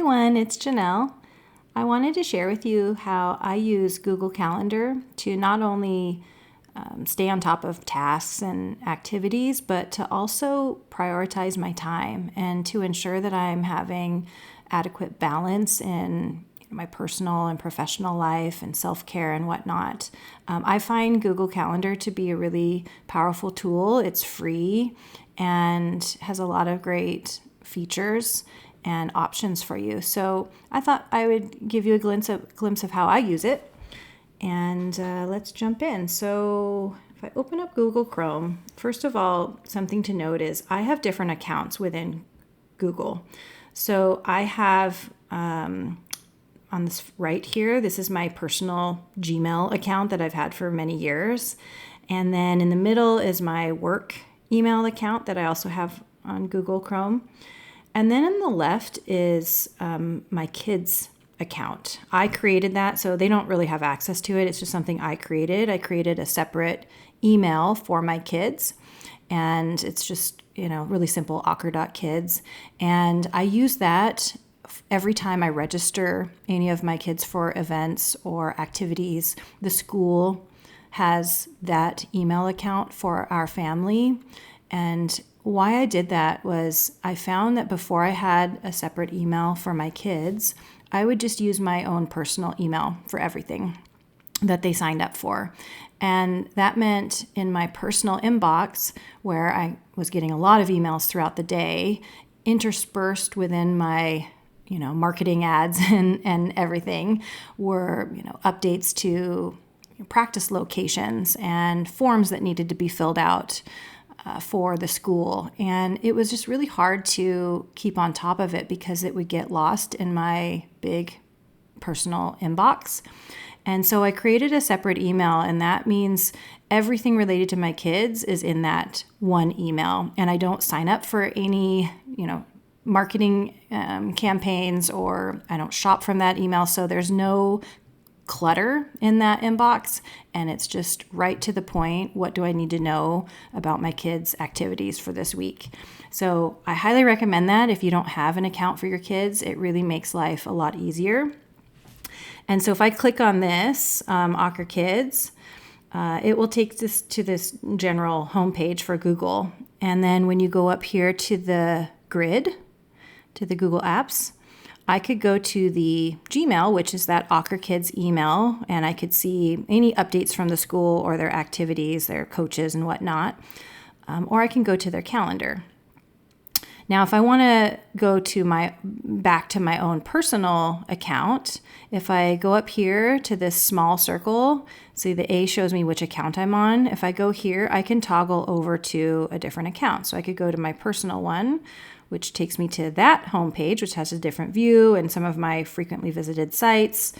Everyone, it's Janelle. I wanted to share with you how I use Google Calendar to not only stay on top of tasks and activities, but to also prioritize my time and to ensure that I'm having adequate balance in my personal and professional life and self-care and whatnot. I find Google Calendar to be a really powerful tool. It's free and has a lot of great features and options for you. So I thought I would give you a glimpse of how I use it. And let's jump in. So if I open up Google Chrome, first of all, something to note is I have different accounts within Google. So I have on this right here, this is my personal Gmail account that I've had for many years. And then in the middle is my work email account that I also have on Google Chrome. And then on the left is my kids' account. I created that, so they don't really have access to it. It's just something I created. I created a separate email for my kids, and it's just, really simple, awkward.kids. And I use that every time I register any of my kids for events or activities. The school has that email account for our family. And why I did that was I found that before I had a separate email for my kids, I would just use my own personal email for everything that they signed up for. And that meant in my personal inbox, where I was getting a lot of emails throughout the day, interspersed within my marketing ads and everything were updates to practice locations and forms that needed to be filled out for the school. And it was just really hard to keep on top of it because it would get lost in my big personal inbox. And so I created a separate email, and that means everything related to my kids is in that one email. And I don't sign up for any, marketing campaigns, or I don't shop from that email. So there's no clutter in that inbox, and it's just right to the point. What do I need to know about my kids' activities for this week? So I highly recommend that if you don't have an account for your kids. It really makes life a lot easier. And so if I click on this, Ocker Kids, it will take us to this general homepage for Google. And then when you go up here to the grid, to the Google Apps, I could go to the Gmail, which is that Ocker Kids email, and I could see any updates from the school or their activities, their coaches and whatnot. Or I can go to their calendar. Now, if I want to go to back to my own personal account, if I go up here to this small circle, see the A shows me which account I'm on. If I go here, I can toggle over to a different account. So I could go to my personal one, which takes me to that homepage, which has a different view and some of my frequently visited sites.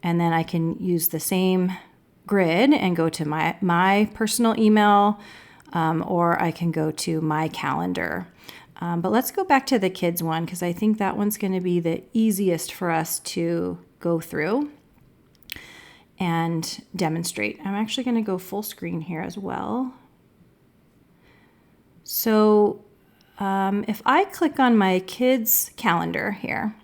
And then I can use the same grid and go to my personal email, or I can go to my calendar. But let's go back to the kids one, because I think that one's going to be the easiest for us to go through and demonstrate. I'm actually going to go full screen here as well. So if I click on my kids' calendar here,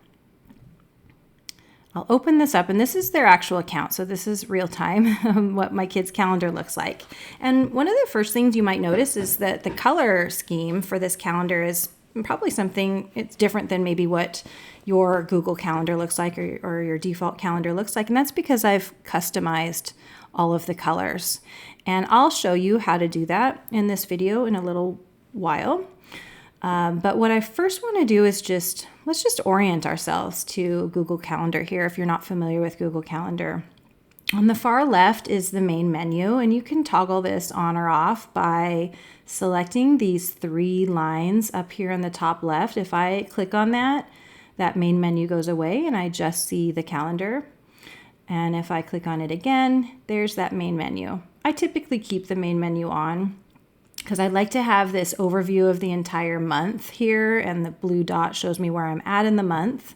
I'll open this up, and this is their actual account. So this is real time, what my kids' calendar looks like. And one of the first things you might notice is that the color scheme for this calendar is probably something, it's different than maybe what your Google Calendar looks like or your default calendar looks like. And that's because I've customized all of the colors. And I'll show you how to do that in this video in a little while. But what I first want to do is let's just orient ourselves to Google Calendar here if you're not familiar with Google Calendar. On the far left is the main menu, and you can toggle this on or off by selecting these three lines up here on the top left. If I click on that main menu goes away and I just see the calendar. And if I click on it again, there's that main menu. I typically keep the main menu on because I'd like to have this overview of the entire month here, and the blue dot shows me where I'm at in the month.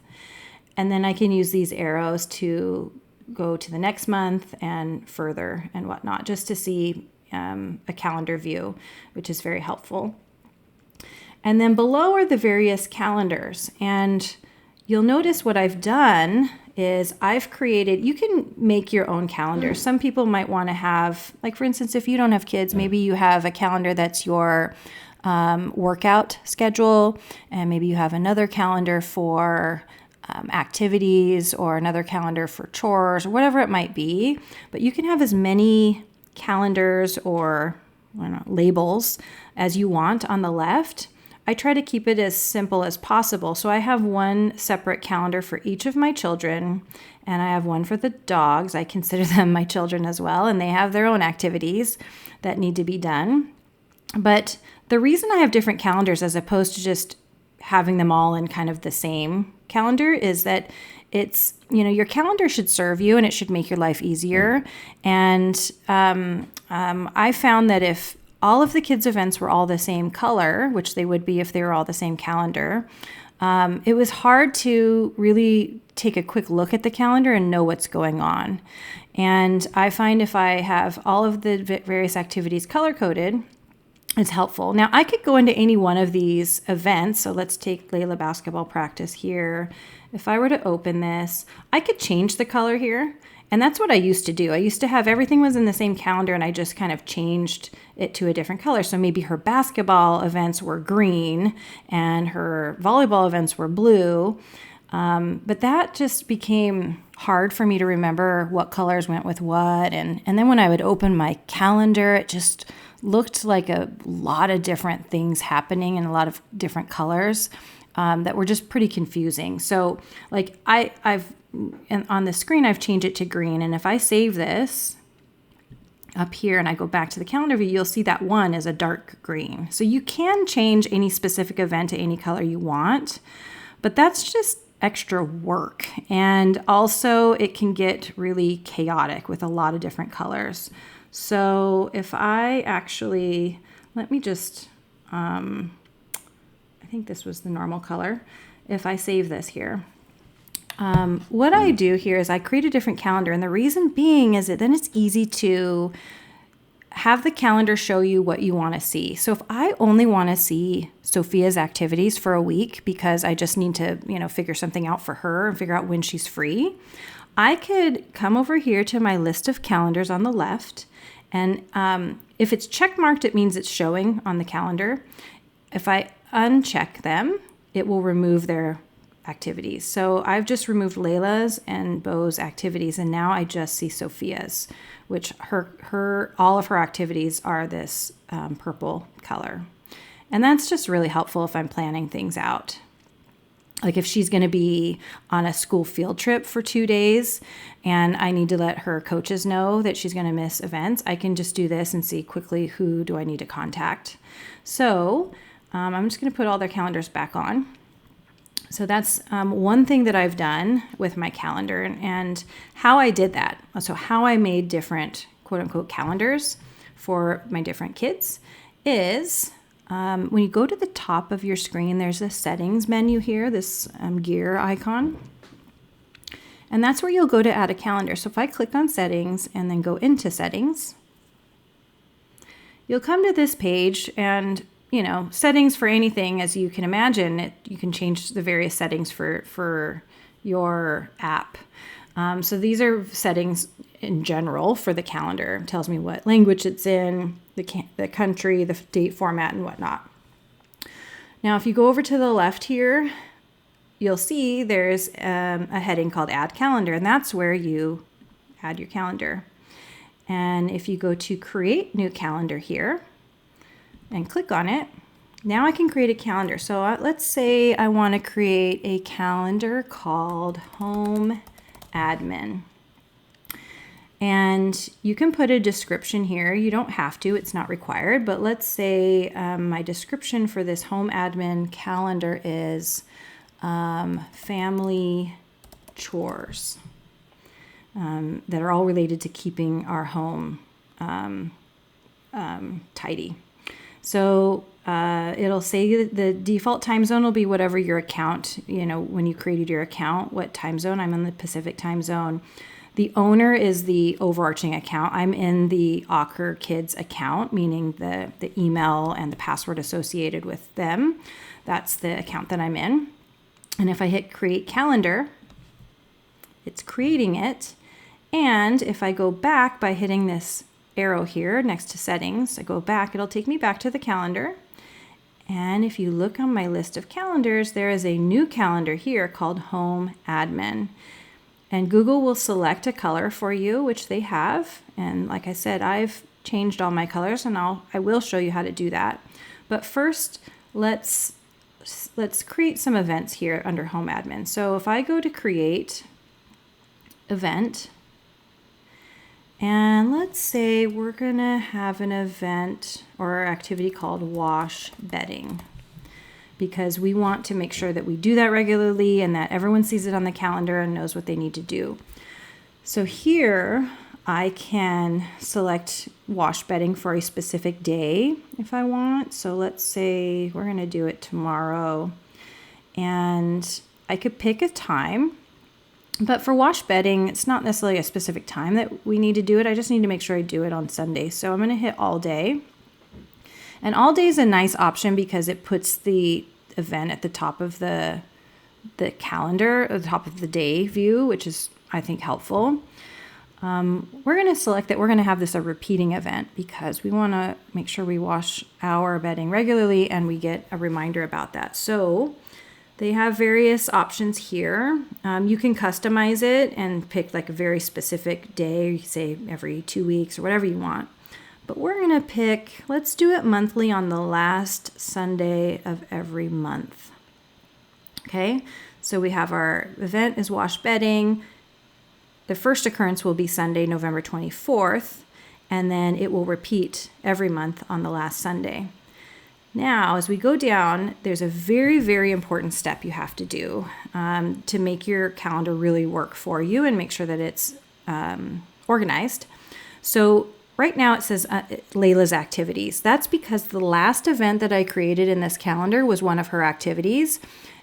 And then I can use these arrows to go to the next month and further and whatnot, just to see a calendar view, which is very helpful. And then below are the various calendars. And you'll notice what I've done is I've created, you can make your own calendar. Some people might want to have, like for instance, if you don't have kids, maybe you have a calendar that's your workout schedule, and maybe you have another calendar for activities or another calendar for chores or whatever it might be. But you can have as many calendars or labels as you want on the left. I try to keep it as simple as possible. So I have one separate calendar for each of my children, and I have one for the dogs. I consider them my children as well, and they have their own activities that need to be done. But the reason I have different calendars as opposed to just having them all in kind of the same calendar is that it's, your calendar should serve you and it should make your life easier. And I found that if all of the kids' events were all the same color, which they would be if they were all the same calendar, it was hard to really take a quick look at the calendar and know what's going on. And I find if I have all of the various activities color-coded, it's helpful. Now, I could go into any one of these events. So let's take Layla basketball practice here. If I were to open this, I could change the color here. And that's what I used to do. I used to have everything was in the same calendar and I just kind of changed it to a different color. So maybe her basketball events were green and her volleyball events were blue. But that just became hard for me to remember what colors went with what. And then when I would open my calendar, it just looked like a lot of different things happening in a lot of different colors that were just pretty confusing. So like I've on the screen, I've changed it to green. And if I save this up here and I go back to the calendar view, you'll see that one is a dark green. So you can change any specific event to any color you want, but that's just extra work. And also it can get really chaotic with a lot of different colors. So if I actually, let me just, I think this was the normal color. If I save this here, what I do here is I create a different calendar. And the reason being is that then it's easy to have the calendar show you what you want to see. So if I only want to see Sophia's activities for a week because I just need to, figure something out for her and figure out when she's free, I could come over here to my list of calendars on the left. And if it's check marked, it means it's showing on the calendar. If I uncheck them, it will remove their activities. So I've just removed Layla's and Bo's activities, and now I just see Sophia's, which all of her activities are this purple color. And that's just really helpful if I'm planning things out. Like if she's going to be on a school field trip for 2 days and I need to let her coaches know that she's going to miss events, I can just do this and see quickly who do I need to contact. So I'm just going to put all their calendars back on. So that's one thing that I've done with my calendar and how I did that. So how I made different quote unquote calendars for my different kids is when you go to the top of your screen, there's a settings menu here, this gear icon. And that's where you'll go to add a calendar. So if I click on settings and then go into settings, you'll come to this page and settings for anything, as you can imagine, you can change the various settings for your app. So these are settings in general for the calendar. It tells me what language it's in, the country, the date format, and whatnot. Now, if you go over to the left here, you'll see there's a heading called Add Calendar, and that's where you add your calendar. And if you go to Create New Calendar here, and click on it, now I can create a calendar. So let's say I want to create a calendar called Home Admin. And you can put a description here. You don't have to, it's not required, but let's say my description for this Home Admin calendar is family chores that are all related to keeping our home tidy. So it'll say the default time zone will be whatever your account, when you created your account, what time zone. I'm in the Pacific time zone. The owner is the overarching account. I'm in the Ocker Kids account, meaning the email and the password associated with them. That's the account that I'm in. And if I hit create calendar, it's creating it. And if I go back by hitting this arrow here next to settings, I go back, it'll take me back to the calendar. And if you look on my list of calendars, there is a new calendar here called Home Admin. And Google will select a color for you, which they have. And like I said, I've changed all my colors, and I will show you how to do that. But first, let's create some events here under Home Admin. So if I go to create event, and let's say we're gonna have an event or activity called wash bedding, because we want to make sure that we do that regularly and that everyone sees it on the calendar and knows what they need to do. So here I can select wash bedding for a specific day if I want. So let's say we're going to do it tomorrow, and I could pick a time. But for wash bedding, it's not necessarily a specific time that we need to do it. I just need to make sure I do it on Sunday. So I'm going to hit all day. And all day is a nice option because it puts the event at the top of the calendar, at the top of the day view, which is, I think, helpful. We're going to select that we're going to have this a repeating event because we want to make sure we wash our bedding regularly and we get a reminder about that. So they have various options here. You can customize it and pick like a very specific day, say every 2 weeks or whatever you want. But we're going to pick, let's do it monthly on the last Sunday of every month. Okay, so we have our event is wash bedding. The first occurrence will be Sunday, November 24th, and then it will repeat every month on the last Sunday. Now, as we go down, there's a very, very important step you have to do to make your calendar really work for you and make sure that it's organized. So right now it says Layla's activities. That's because the last event that I created in this calendar was one of her activities.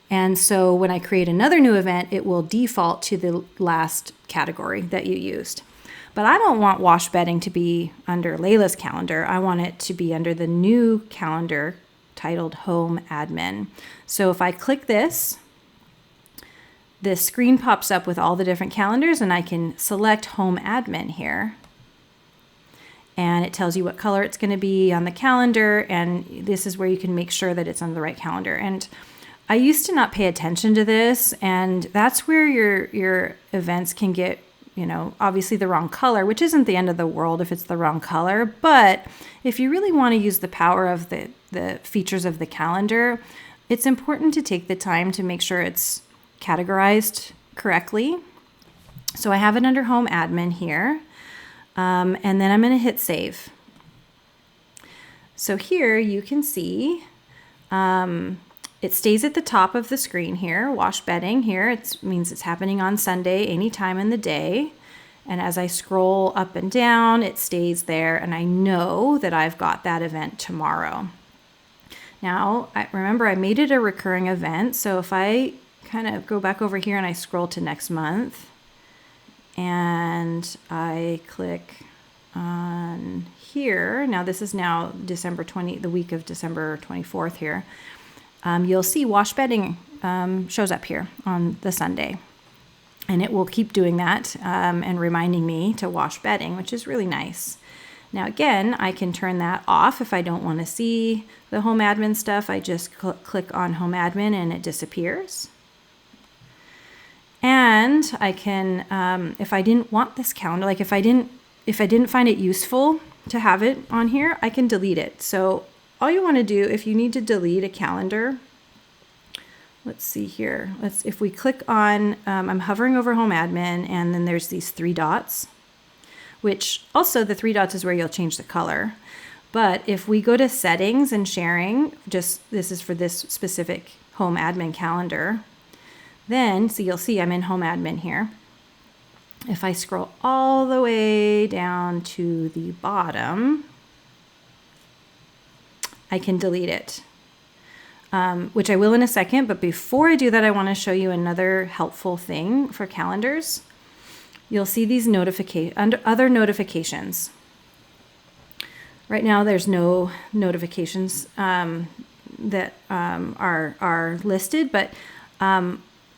And so when I create another new event, it will default to the last category that you used. But I don't want wash bedding to be under Layla's calendar. I want it to be under the new calendar titled Home Admin. So if I click this screen pops up with all the different calendars, and I can select Home Admin here. And it tells you what color it's going to be on the calendar, and this is where you can make sure that it's on the right calendar. And I used to not pay attention to this, and that's where your events can get, obviously the wrong color, which isn't the end of the world if it's the wrong color. But if you really want to use the power of the features of the calendar, it's important to take the time to make sure it's categorized correctly. So I have it under Home Admin here, and then I'm going to hit Save. So here you can see it stays at the top of the screen here, wash bedding here. It means it's happening on Sunday, any time in the day. And as I scroll up and down, it stays there, and I know that I've got that event tomorrow. Now, remember I made it a recurring event, so if I kind of go back over here and I scroll to next month, and I click on here, now this is now the week of December 24th here, you'll see wash bedding shows up here on the Sunday. And it will keep doing that and reminding me to wash bedding, which is really nice. Now again, I can turn that off if I don't want to see the Home Admin stuff. I just click on Home Admin and it disappears. And I can, if I didn't want this calendar, like if I didn't find it useful to have it on here, I can delete it. So all you want to do, if you need to delete a calendar, let's see here. If we click on, I'm hovering over Home Admin, and then there's these 3 dots, which also the 3 dots is where you'll change the color. But if we go to Settings and Sharing, this is for this specific Home Admin calendar, then, so you'll see I'm in Home Admin here. If I scroll all the way down to the bottom, I can delete it. Which I will in a second, but before I do that, I want to show you another helpful thing for calendars. You'll see these other notifications. Right now, there's no notifications that are listed, but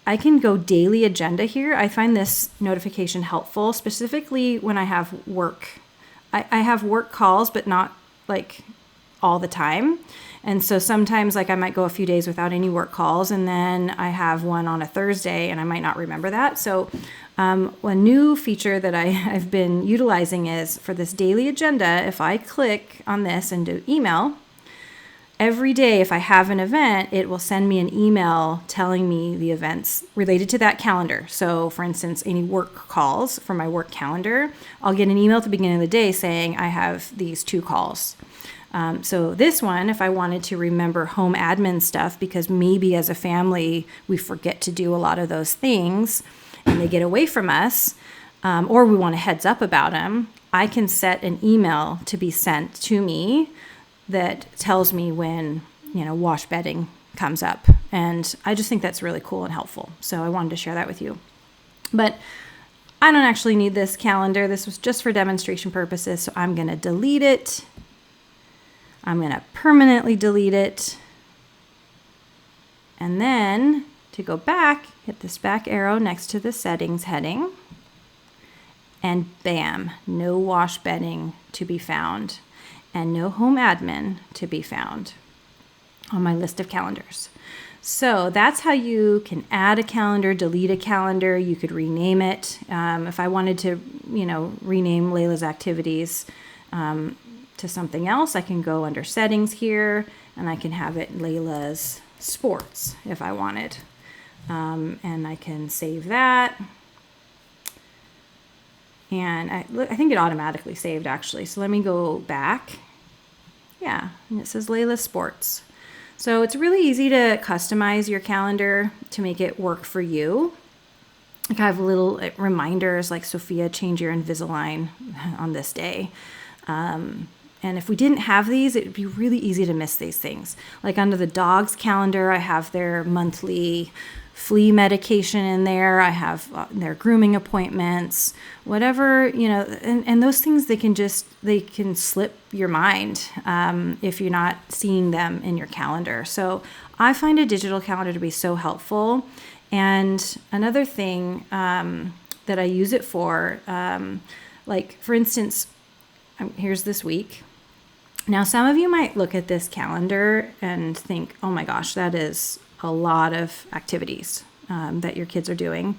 I can go daily agenda here. I find this notification helpful, specifically when I have work. I have work calls, but not like all the time. And so sometimes like I might go a few days without any work calls, and then I have one on a Thursday and I might not remember that. So a new feature that I've been utilizing is for this daily agenda, if I click on this and do email, every day if I have an event, it will send me an email telling me the events related to that calendar. So for instance, any work calls from my work calendar, I'll get an email at the beginning of the day saying I have these 2 calls. So this one, if I wanted to remember home admin stuff, because maybe as a family, we forget to do a lot of those things and they get away from us, or we want a heads up about them, I can set an email to be sent to me that tells me when, wash bedding comes up. And I just think that's really cool and helpful. So I wanted to share that with you. But I don't actually need this calendar. This was just for demonstration purposes. So I'm going to delete it. I'm going to permanently delete it. And then to go back, hit this back arrow next to the settings heading. And bam, no wash bedding to be found. And no home admin to be found on my list of calendars. So that's how you can add a calendar, delete a calendar. You could rename it. If I wanted to, rename Layla's activities to something else, I can go under settings here and I can have it Layla's sports if I wanted. And I can save that. And I think it automatically saved actually. So let me go back. Yeah, and it says Layla Sports. So it's really easy to customize your calendar to make it work for you. Like I have little reminders like Sophia, change your Invisalign on this day. And if we didn't have these, it would be really easy to miss these things. Like under the dog's calendar, I have their monthly flea medication in there. I have their grooming appointments, whatever, and those things, they can slip your mind if you're not seeing them in your calendar. So I find a digital calendar to be so helpful. And another thing that I use it for, like for instance, here's this week. Now, some of you might look at this calendar and think, oh my gosh, that is a lot of activities that your kids are doing.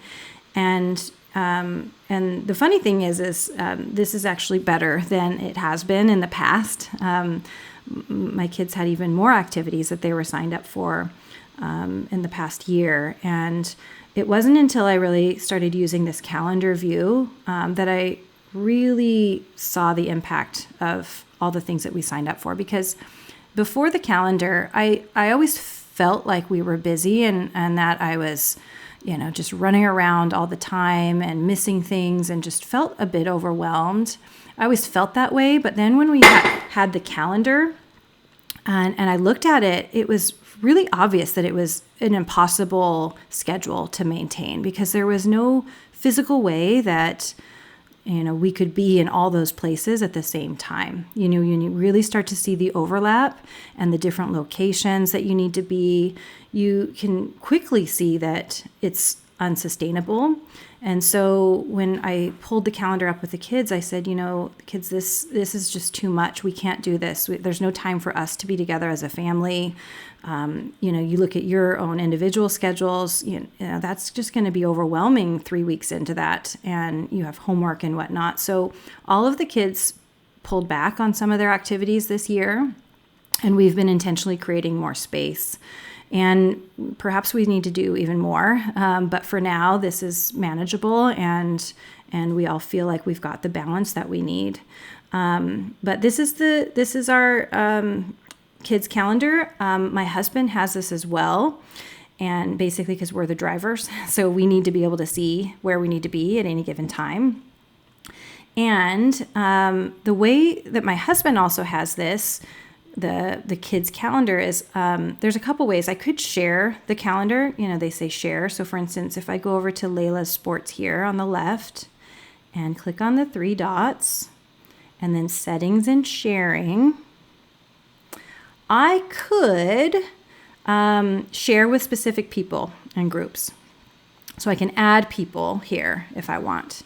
And the funny thing is this is actually better than it has been in the past. My kids had even more activities that they were signed up for in the past year. And it wasn't until I really started using this calendar view that I really saw the impact of all the things that we signed up for. Because before the calendar, I always felt like we were busy and that I was, just running around all the time and missing things and just felt a bit overwhelmed. I always felt that way. But then when we had the calendar and I looked at it, it was really obvious that it was an impossible schedule to maintain because there was no physical way that we could be in all those places at the same time. You really start to see the overlap and the different locations that you need to be. You can quickly see that it's unsustainable. And so when I pulled the calendar up with the kids, I said, kids, this is just too much. We can't do this. There's no time for us to be together as a family. You look at your own individual schedules, that's just going to be overwhelming 3 weeks into that. And you have homework and whatnot. So all of the kids pulled back on some of their activities this year. And we've been intentionally creating more space. And perhaps we need to do even more. But for now, this is manageable and we all feel like we've got the balance that we need. But this is our kids calendar. My husband has this as well. And basically because we're the drivers, so we need to be able to see where we need to be at any given time. And the way that my husband also has this, the kids calendar is, there's a couple ways I could share the calendar. They say share. So for instance, if I go over to Layla's Sports here on the left and click on the 3 dots and then settings and sharing, I could share with specific people. and groups. So I can add people here if I want.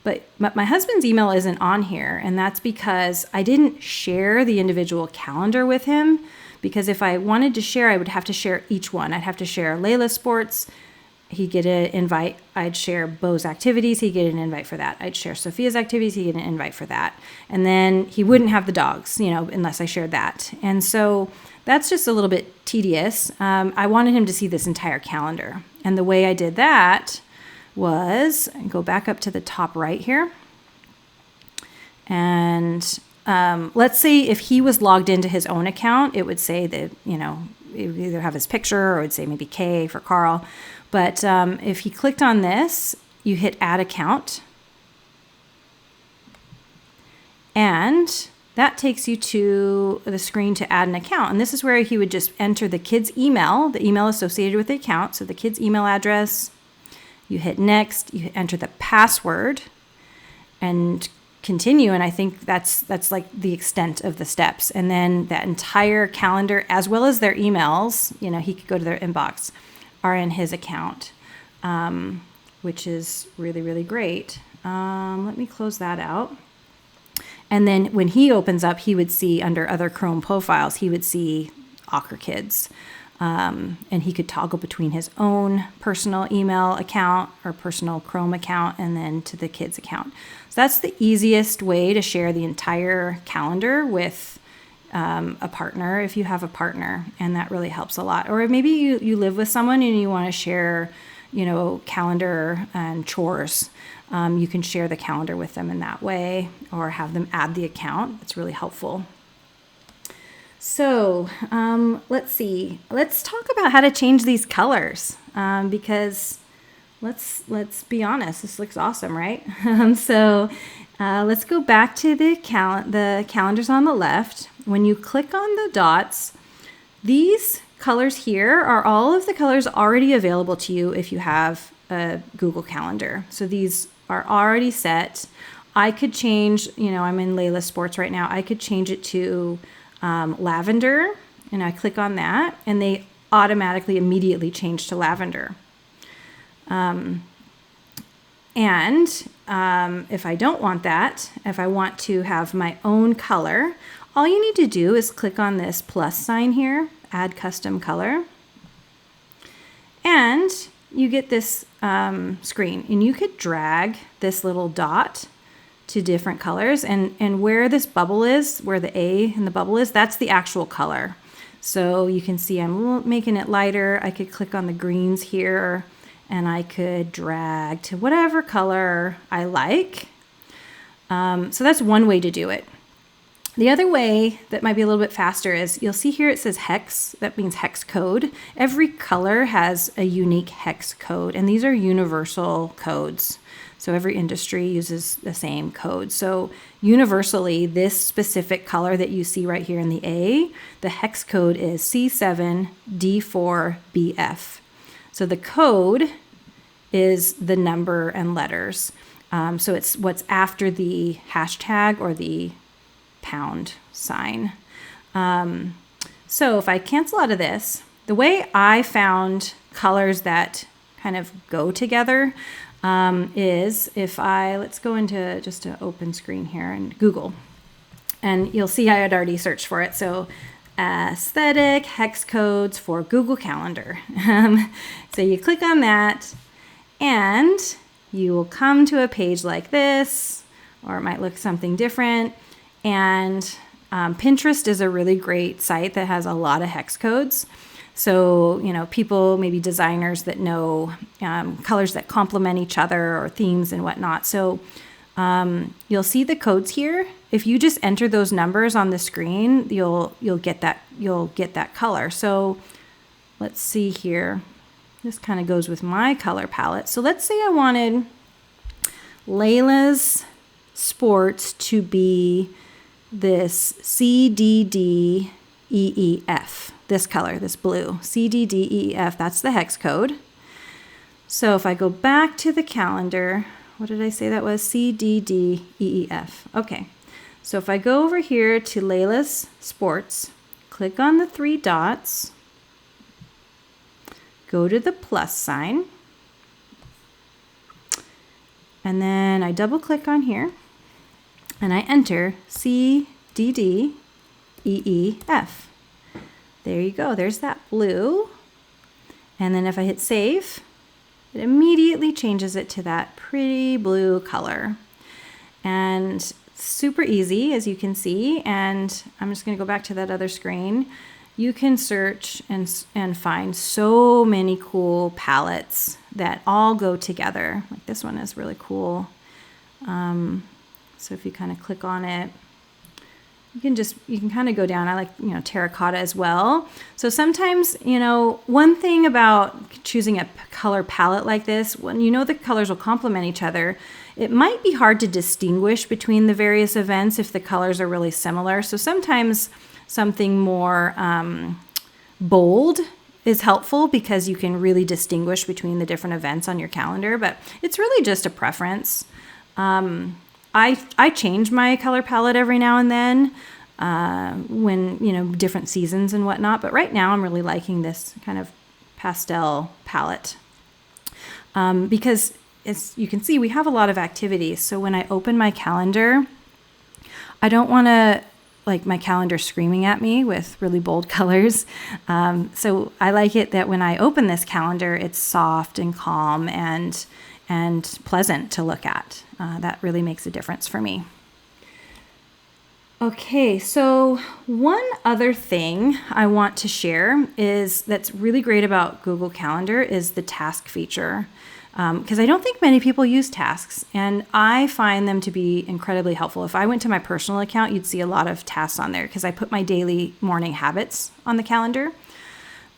But my husband's email isn't on here, and that's because I didn't share the individual calendar with him, because if I wanted to share, I would have to share each one. I'd have to share Layla's sports. He'd get an invite. I'd share Bo's activities. He'd get an invite for that. I'd share Sophia's activities. He'd get an invite for that. And then he wouldn't have the dogs, unless I shared that. And so that's just a little bit tedious. I wanted him to see this entire calendar. And the way I did that was go back up to the top right here. And let's say if he was logged into his own account, it would say that, it would either have his picture or it would say maybe K for Carl. But if he clicked on this, you hit add account. And that takes you to the screen to add an account. And this is where he would just enter the kid's email, the email associated with the account. So the kid's email address, you hit next, you enter the password and continue. And I think that's like the extent of the steps. And then that entire calendar, as well as their emails, he could go to their inbox, are in his account, which is really, really great. Let me close that out. And then when he opens up, he would see under other Chrome profiles, he would see Awker Kids. And he could toggle between his own personal email account or personal Chrome account and then to the kids' account. So that's the easiest way to share the entire calendar with a partner if you have a partner, and that really helps a lot. Or maybe you live with someone and you want to share, calendar and chores. You can share the calendar with them in that way or have them add the account. It's really helpful. So let's see. Let's talk about how to change these colors because let's be honest. This looks awesome, right? So let's go back to the calendars on the left. When you click on the dots, these colors here are all of the colors already available to you if you have a Google Calendar. So these are already set. I could change, I'm in Layla's Sports right now. I could change it to lavender, and I click on that, and they automatically immediately change to lavender. And if I don't want that, if I want to have my own color, all you need to do is click on this plus sign here, add custom color, and you get this screen, and you could drag this little dot to different colors, and where this bubble is, where the A in the bubble is, that's the actual color. So you can see I'm making it lighter. I could click on the greens here, and I could drag to whatever color I like. So that's one way to do it. The other way that might be a little bit faster is you'll see here it says hex. That means hex code. Every color has a unique hex code, and these are universal codes. So every industry uses the same code. So universally, this specific color that you see right here in the A, the hex code is C7D4BF. So the code is the number and letters. So it's what's after the hashtag or the pound sign. So if I cancel out of this, the way I found colors that kind of go together is if let's go into just an open screen here and Google, and you'll see I had already searched for it. So aesthetic hex codes for Google Calendar. So you click on that and you will come to a page like this, or it might look something different. And Pinterest is a really great site that has a lot of hex codes. So, people, maybe designers that know colors that complement each other or themes and whatnot. So you'll see the codes here. If you just enter those numbers on the screen, you'll get that color. So let's see here. This kind of goes with my color palette. So let's say I wanted Layla's Sports to be this CDDEEF, this color, this blue, CDDEEF, that's the hex code. So if I go back to the calendar, what did I say that was? CDDEEF. Okay, so if I go over here to Layla's Sports, click on the three dots, go to the plus sign, and then I double click on here and I enter CDDEEF. There you go, there's that blue. And then if I hit save, it immediately changes it to that pretty blue color. And super easy, as you can see. And I'm just going to go back to that other screen. You can search and find so many cool palettes that all go together. Like this one is really cool. So if you kind of click on it, you can kind of go down. I like, terracotta as well. So sometimes, one thing about choosing a color palette like this, when the colors will complement each other, it might be hard to distinguish between the various events if the colors are really similar. So sometimes something more bold is helpful because you can really distinguish between the different events on your calendar, but it's really just a preference. I change my color palette every now and then when, different seasons and whatnot. But right now I'm really liking this kind of pastel palette because you can see we have a lot of activities. So when I open my calendar, I don't want to like my calendar screaming at me with really bold colors. So I like it that when I open this calendar, it's soft and calm and pleasant to look at. That really makes a difference for me. Okay, so one other thing I want to share that's really great about Google Calendar is the task feature. Because I don't think many people use tasks, and I find them to be incredibly helpful. If I went to my personal account, you'd see a lot of tasks on there because I put my daily morning habits on the calendar.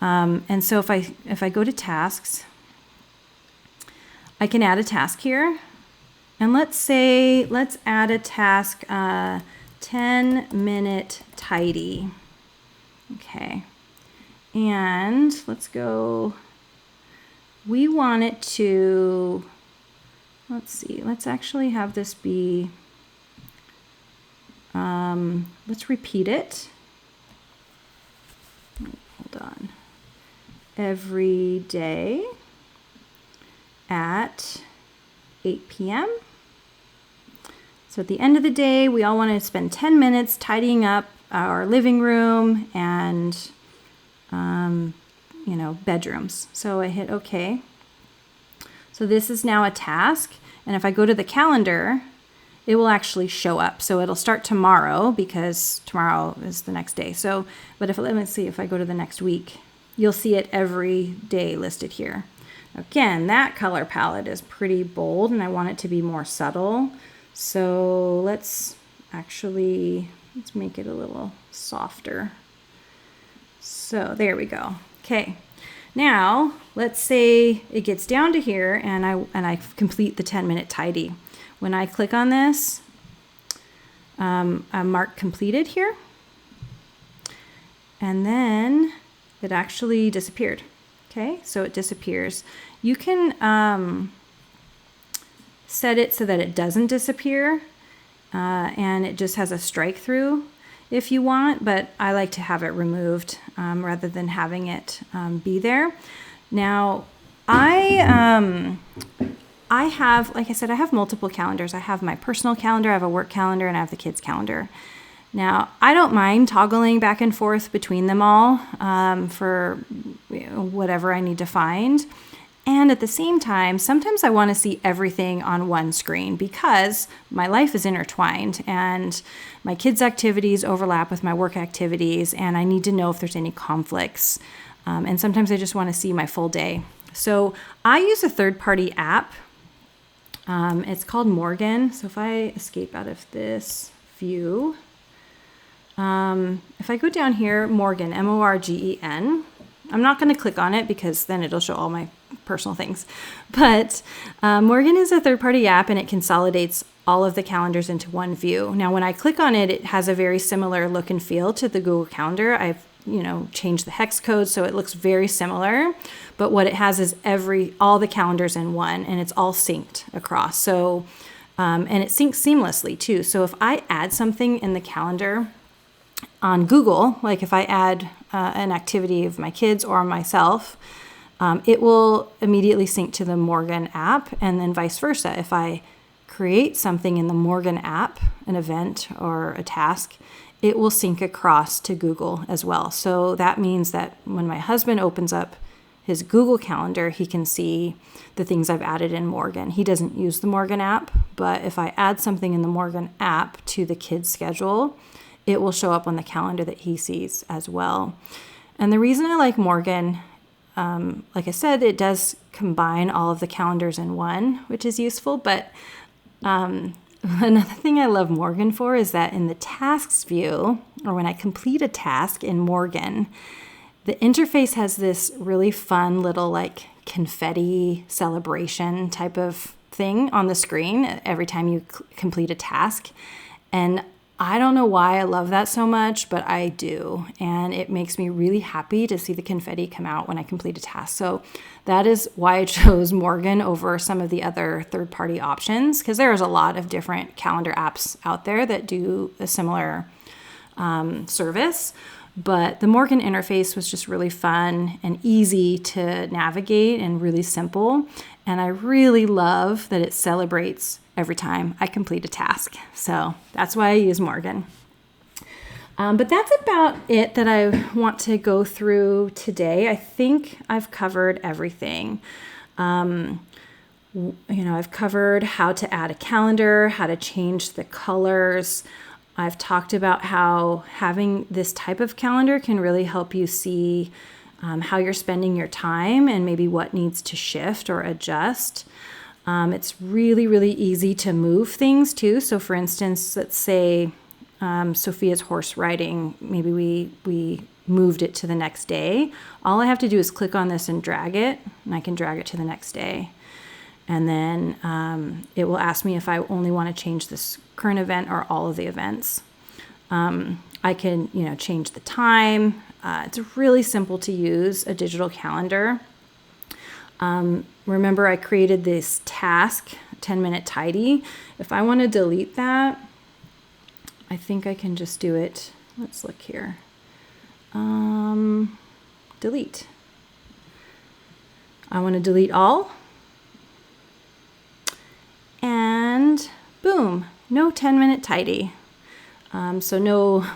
And so if I go to tasks, I can add a task here. And let's add a task, 10-minute tidy. Okay. And let's go, we want it to, let's actually have this be, let's repeat it. Hold on. Every day at 8 p.m. So at the end of the day, we all want to spend 10 minutes tidying up our living room and, bedrooms. So I hit OK. So this is now a task. And if I go to the calendar, it will actually show up. So it'll start tomorrow because tomorrow is the next day. So, but let's see, if I go to the next week, you'll see it every day listed here. Again, that color palette is pretty bold and I want it to be more subtle. So let's make it a little softer. So there we go. Okay. Now let's say it gets down to here and I complete the 10-minute tidy. When I click on this, I mark completed here. And then it actually disappeared. Okay, so it disappears. You can set it so that it doesn't disappear and it just has a strike through if you want, but I like to have it removed rather than having it be there. Now, I have, like I said, I have multiple calendars. I have my personal calendar, I have a work calendar, and I have the kids' calendar. Now, I don't mind toggling back and forth between them all for whatever I need to find. And at the same time, sometimes I want to see everything on one screen because my life is intertwined and my kids' activities overlap with my work activities and I need to know if there's any conflicts. And sometimes I just want to see my full day. So I use a third-party app. It's called Morgan. So if I escape out of this view, if I go down here, Morgan, M-O-R-G-E-N, I'm not going to click on it because then it'll show all my personal things. But Morgan is a third-party app and it consolidates all of the calendars into one view. Now, when I click on it, it has a very similar look and feel to the Google Calendar. I've changed the hex code so it looks very similar. But what it has is all the calendars in one and it's all synced across. So, and it syncs seamlessly too. So if I add something in the calendar on Google, like if I add an activity of my kids or myself, it will immediately sync to the Morgan app, and then vice versa. If I create something in the Morgan app, an event or a task, it will sync across to Google as well. So that means that when my husband opens up his Google Calendar, he can see the things I've added in Morgan. He doesn't use the Morgan app, but if I add something in the Morgan app to the kids' schedule, it will show up on the calendar that he sees as well. And the reason I like Morgan, like I said, it does combine all of the calendars in one, which is useful. But another thing I love Morgan for is that in the tasks view, or when I complete a task in Morgan, the interface has this really fun little like confetti celebration type of thing on the screen every time you complete a task. And I don't know why I love that so much, but I do. And it makes me really happy to see the confetti come out when I complete a task. So that is why I chose Morgan over some of the other third-party options, because there's a lot of different calendar apps out there that do a similar service. But the Morgan interface was just really fun and easy to navigate and really simple. And I really love that it celebrates every time I complete a task. So that's why I use Morgan. But that's about it that I want to go through today. I think I've covered everything. I've covered how to add a calendar, how to change the colors. I've talked about how having this type of calendar can really help you see how you're spending your time and maybe what needs to shift or adjust. It's really, really easy to move things too. So for instance, let's say Sophia's horse riding, maybe we moved it to the next day. All I have to do is click on this and drag it, and I can drag it to the next day. And then it will ask me if I only want to change this current event or all of the events. I can, change the time. It's really simple to use, a digital calendar. Remember, I created this task, 10-minute tidy. If I want to delete that, I think I can just do it. Let's look here. Delete. I want to delete all. And boom, no 10-minute tidy. So no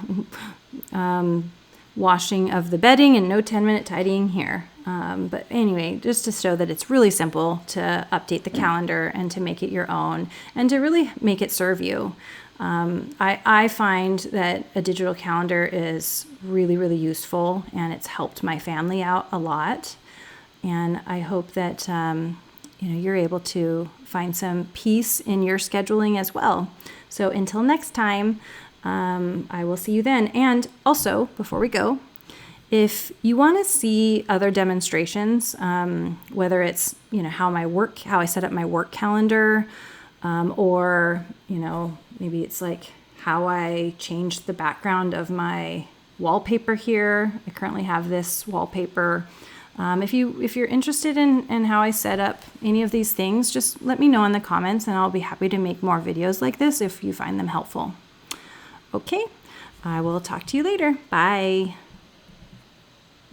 washing of the bedding and no 10-minute tidying here. But anyway, just to show that it's really simple to update the calendar and to make it your own and to really make it serve you. I find that a digital calendar is really, really useful, and it's helped my family out a lot. And I hope that you're able to find some peace in your scheduling as well. So until next time, I will see you then. And also, before we go, if you want to see other demonstrations, whether it's how I set up my work calendar, or maybe it's like how I changed the background of my wallpaper here. I currently have this wallpaper. If you're interested in how I set up any of these things, just let me know in the comments, and I'll be happy to make more videos like this if you find them helpful. Okay, I will talk to you later. Bye.